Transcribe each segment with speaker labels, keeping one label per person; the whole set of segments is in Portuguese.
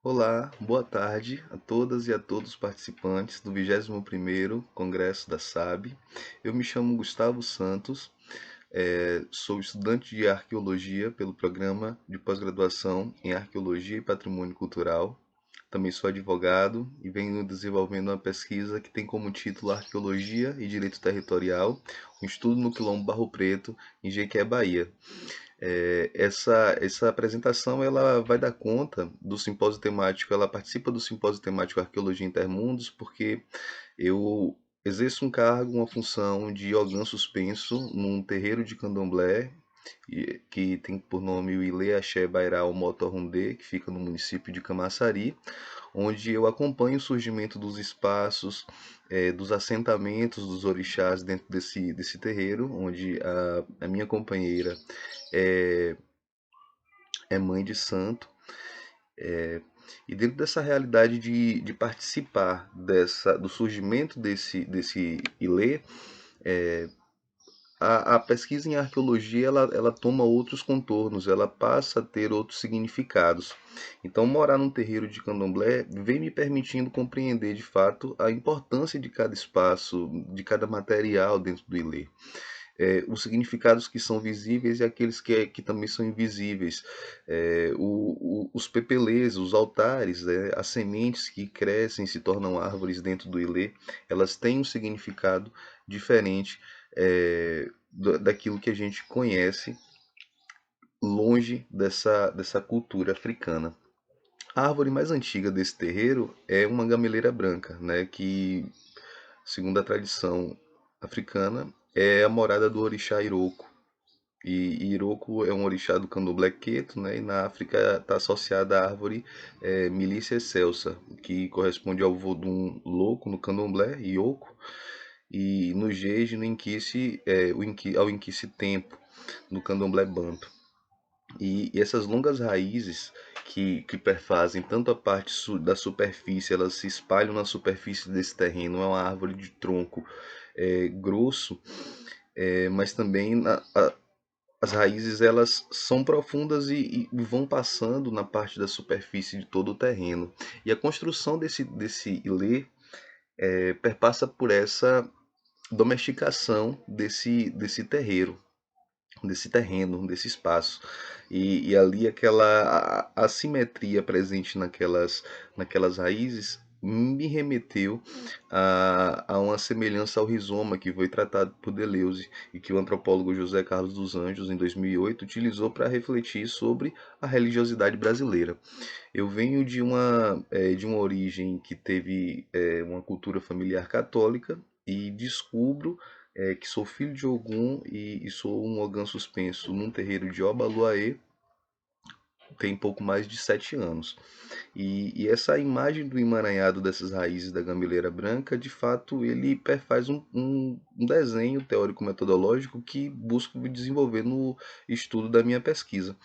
Speaker 1: Olá, boa tarde a todas e a todos os participantes do 21º Congresso da SAB. Eu me chamo Gustavo Santos, sou estudante de Arqueologia pelo Programa de Pós-Graduação em Arqueologia e Patrimônio Cultural. Também sou advogado e venho desenvolvendo uma pesquisa que tem como título Arqueologia e Direito Territorial, um estudo no Quilombo Barro Preto, em Jequié, Bahia. Essa apresentação ela vai dar conta do simpósio temático, ela participa do simpósio temático Arqueologia Intermundos, porque eu exerço um cargo, uma função de ogã suspenso num terreiro de candomblé, que tem por nome o Ilê Axé Bairal Motorrondê, que fica no município de Camaçari, onde eu acompanho o surgimento dos espaços, dos assentamentos dos orixás dentro desse terreiro, onde a minha companheira é, é mãe de santo. E dentro dessa realidade de participar do surgimento desse Ilê, a pesquisa em arqueologia ela toma outros contornos, ela passa a ter outros significados. Então, morar num terreiro de candomblé vem me permitindo compreender de fato a importância de cada espaço, de cada material dentro do Ilê. Os significados que são visíveis e aqueles que também são invisíveis. Os pepelês, os altares, né, as sementes que crescem e se tornam árvores dentro do Ilê, elas têm um significado diferente daquilo que a gente conhece longe dessa cultura africana. A árvore mais antiga desse terreiro é uma gameleira branca, né, que, segundo a tradição africana, é a morada do orixá Iroko. E Iroko é um orixá do candomblé queto, né? E na África está associada à árvore Milícia excelsa, que corresponde ao vodum louco no candomblé, Ioko, e no jeje, no Inquice, ao Inquice tempo, no candomblé banto. E essas longas raízes que perfazem tanto a parte da superfície, elas se espalham na superfície desse terreno, é uma árvore de tronco grosso, mas também as raízes elas são profundas e vão passando na parte da superfície de todo o terreno. E a construção desse ilê perpassa por essa domesticação desse terreiro, desse terreno, desse espaço. E ali aquela assimetria presente naquelas raízes me remeteu a uma semelhança ao rizoma que foi tratado por Deleuze e que o antropólogo José Carlos dos Anjos, em 2008, utilizou para refletir sobre a religiosidade brasileira. Eu venho de uma origem que teve uma cultura familiar católica e descubro que sou filho de Ogum e sou um Ogã suspenso num terreiro de Obaluaê tem pouco mais de 7 anos. E essa imagem do emaranhado dessas raízes da gameleira branca, de fato, ele perfaz um desenho teórico-metodológico que busco desenvolver no estudo da minha pesquisa.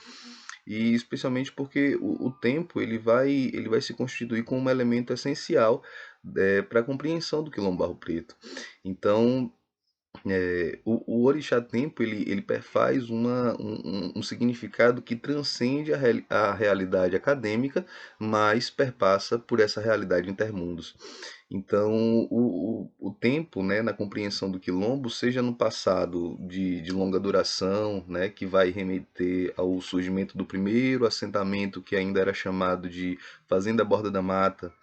Speaker 1: E especialmente porque o tempo ele vai se constituir como um elemento essencial para a compreensão do Quilombo Barro Preto. Então, o orixá tempo ele perfaz um significado que transcende a realidade acadêmica, mas perpassa por essa realidade intermundos. Então, o tempo, né, na compreensão do quilombo, seja no passado de longa duração, né, que vai remeter ao surgimento do primeiro assentamento que ainda era chamado de Fazenda Borda da Mata,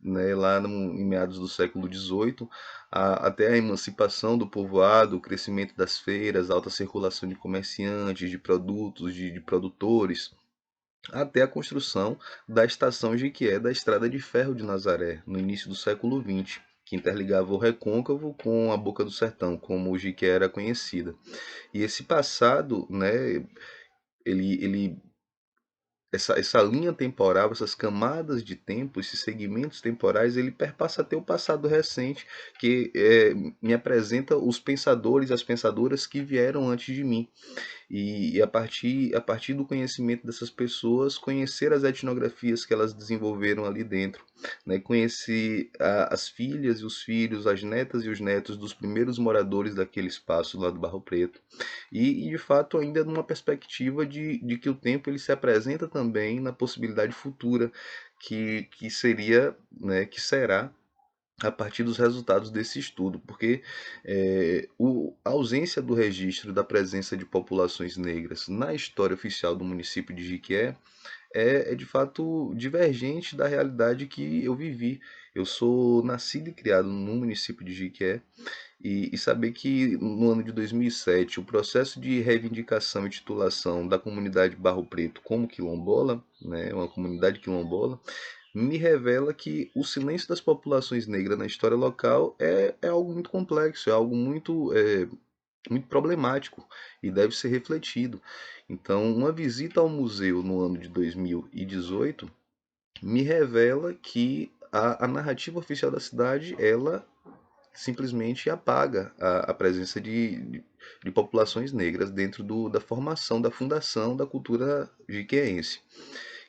Speaker 1: né, lá em meados do século XVIII, até a emancipação do povoado, o crescimento das feiras, a alta circulação de comerciantes, de produtos, de produtores, até a construção da estação Jequié da Estrada de Ferro de Nazaré, no início do século XX, que interligava o Recôncavo com a Boca do Sertão, como o Jequié era conhecida. E esse passado, né, ele essa linha temporal, essas camadas de tempo, esses segmentos temporais, ele perpassa até o passado recente, que me apresenta os pensadores, as pensadoras que vieram antes de mim. e a partir do conhecimento dessas pessoas, conhecer as etnografias que elas desenvolveram ali dentro, né? Conhecer as filhas e os filhos, as netas e os netos dos primeiros moradores daquele espaço lá do Barro Preto. E de fato, ainda numa perspectiva de que o tempo ele se apresenta também na possibilidade futura, que seria, né, que será a partir dos resultados desse estudo, porque a ausência do registro da presença de populações negras na história oficial do município de Jiquié é de fato divergente da realidade que eu vivi. Eu sou nascido e criado no município de Jiquié, e saber que no ano de 2007 o processo de reivindicação e titulação da comunidade Barro Preto como quilombola, né, uma comunidade quilombola, me revela que o silêncio das populações negras na história local é algo muito complexo, é algo muito problemático e deve ser refletido. Então, uma visita ao museu no ano de 2018 me revela que a narrativa oficial da cidade, ela simplesmente apaga a presença de populações negras dentro da formação, da fundação da cultura jiqueense.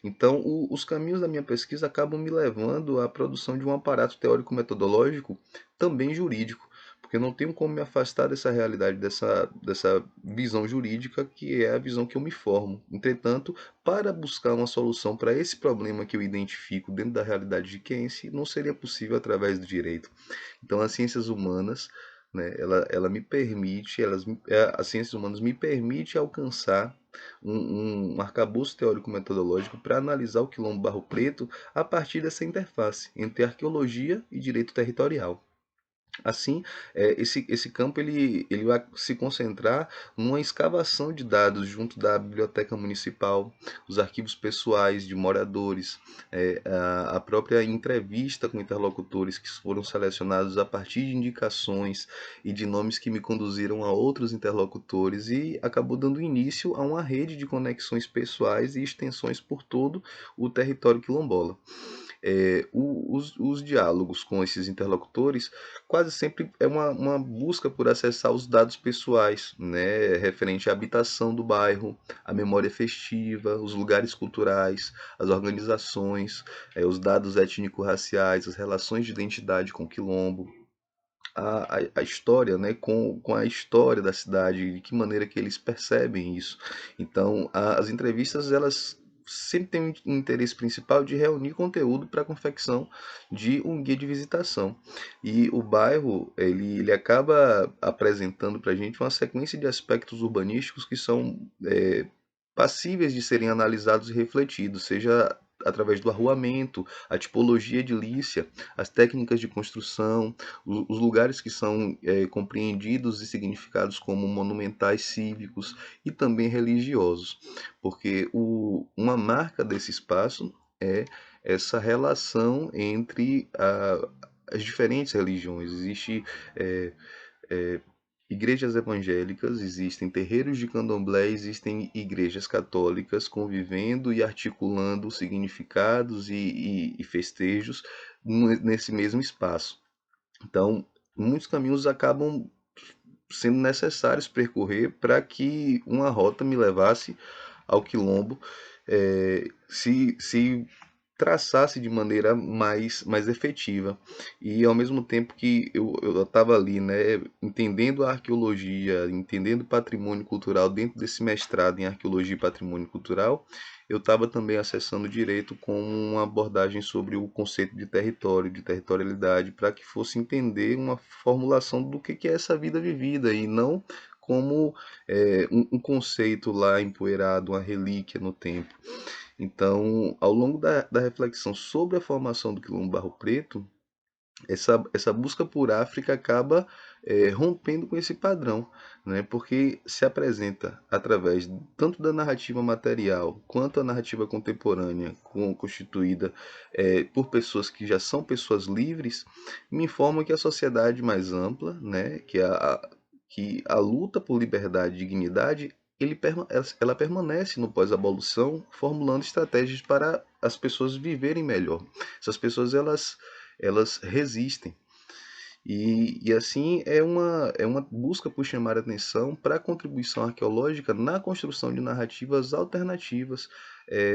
Speaker 1: Então, os caminhos da minha pesquisa acabam me levando à produção de um aparato teórico-metodológico também jurídico, porque eu não tenho como me afastar dessa realidade, dessa visão jurídica, que é a visão que eu me formo. Entretanto, para buscar uma solução para esse problema que eu identifico dentro da realidade jiquense, não seria possível através do direito. Então, as ciências humanas, né, ela me permite, as ciências humanas me permite alcançar um arcabouço teórico-metodológico para analisar o quilombo Barro Preto a partir dessa interface entre arqueologia e direito territorial. Assim, esse campo ele vai se concentrar numa escavação de dados junto da biblioteca municipal, os arquivos pessoais de moradores, a própria entrevista com interlocutores que foram selecionados a partir de indicações e de nomes que me conduziram a outros interlocutores, e acabou dando início a uma rede de conexões pessoais e extensões por todo o território quilombola. Os diálogos com esses interlocutores quase sempre é uma busca por acessar os dados pessoais, né, referente à habitação do bairro, a memória festiva, os lugares culturais, as organizações, os dados étnico-raciais, as relações de identidade com o quilombo, a história, né, com a história da cidade, de que maneira que eles percebem isso. Então, as entrevistas, elas sempre têm um interesse principal de reunir conteúdo para a confecção de um guia de visitação. E o bairro, ele acaba apresentando para a gente uma sequência de aspectos urbanísticos que são passíveis de serem analisados e refletidos, seja através do arruamento, a tipologia edilícia, as técnicas de construção, os lugares que são compreendidos e significados como monumentais cívicos e também religiosos, porque uma marca desse espaço é essa relação entre as diferentes religiões. Existe é, é, igrejas evangélicas, existem terreiros de candomblé, existem igrejas católicas convivendo e articulando significados e festejos nesse mesmo espaço. Então, muitos caminhos acabam sendo necessários percorrer para que uma rota me levasse ao quilombo, se traçasse de maneira mais efetiva. E ao mesmo tempo que eu estava ali, né, entendendo a arqueologia, entendendo o patrimônio cultural dentro desse mestrado em arqueologia e patrimônio cultural, eu estava também acessando o direito com uma abordagem sobre o conceito de território, de territorialidade, para que fosse entender uma formulação do que é essa vida vivida e não como um conceito lá empoeirado, uma relíquia no tempo. Então, ao longo da reflexão sobre a formação do Quilombo Barro Preto, essa busca por África acaba rompendo com esse padrão, né? Porque se apresenta através tanto da narrativa material quanto a narrativa contemporânea, constituída por pessoas que já são pessoas livres, me informam que a sociedade mais ampla, né? Que a luta por liberdade e dignidade ela permanece no pós-abolição, formulando estratégias para as pessoas viverem melhor. Essas pessoas elas resistem. E assim é uma busca por chamar atenção para a contribuição arqueológica na construção de narrativas alternativas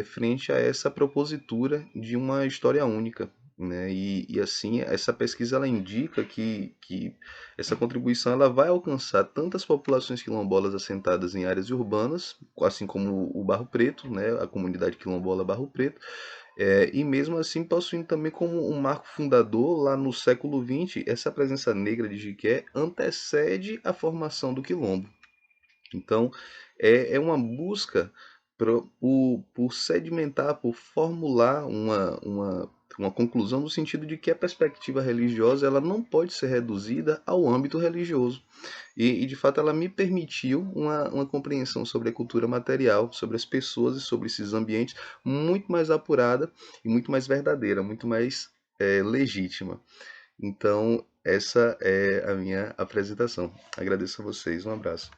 Speaker 1: frente a essa propositura de uma história única. Né? E assim, essa pesquisa ela indica que essa contribuição ela vai alcançar tantas populações quilombolas assentadas em áreas urbanas, assim como o Barro Preto, né? A comunidade quilombola Barro Preto, e mesmo assim possuindo também como um marco fundador, lá no século XX, essa presença negra de Jiqué antecede a formação do quilombo. Então, é uma busca por sedimentar, por formular uma conclusão no sentido de que a perspectiva religiosa ela não pode ser reduzida ao âmbito religioso. E de fato, ela me permitiu uma compreensão sobre a cultura material, sobre as pessoas e sobre esses ambientes muito mais apurada e muito mais verdadeira, muito mais legítima. Então, essa é a minha apresentação. Agradeço a vocês. Um abraço.